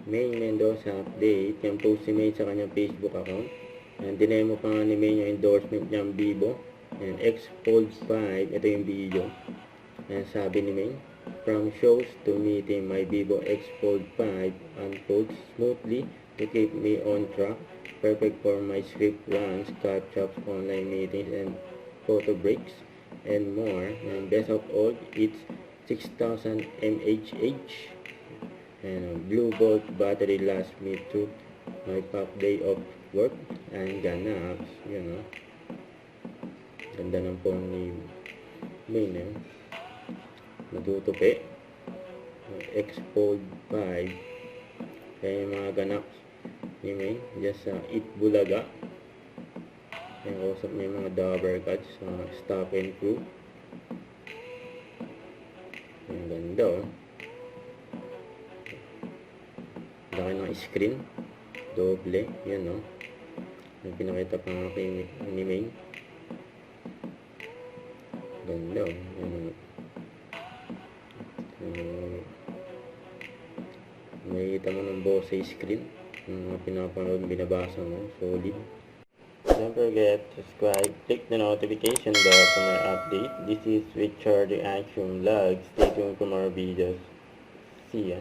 May Mendoza update. Yung post si May sa kanyang Facebook account. And dinemo pa nga ni May yung endorsement niyang Vivo. And X Fold 5. Ito yung video. And sabi ni May, from shows to meeting, my Vivo X Fold 5 unfolds smoothly to keep me on track. Perfect for my script runs, catch-ups, online meetings, and photo breaks, and more. And best of all, it's 6,000 mAh. And Blue Bolt battery lasts me through my pack day of work and ganaps, Ganda ng phone ni May, Natutupi. X Fold 5. Kaya yung mga ganaps ni May, just sa Itbulaga. Kaya kausap niya yung mga dabber cuts sa stop and crew. Ang ganda, Laki ng screen. Doble. Yan, Yung pinakita pa nga kay ni May. Ganda, Yan, makikita mo ng buo sa screen. Yung pinapanood, binabasa mo. Solid. Don't forget to subscribe. Click the notification bell for my update. This is Richard Reaction Vlog. Stay tuned for more videos. See ya.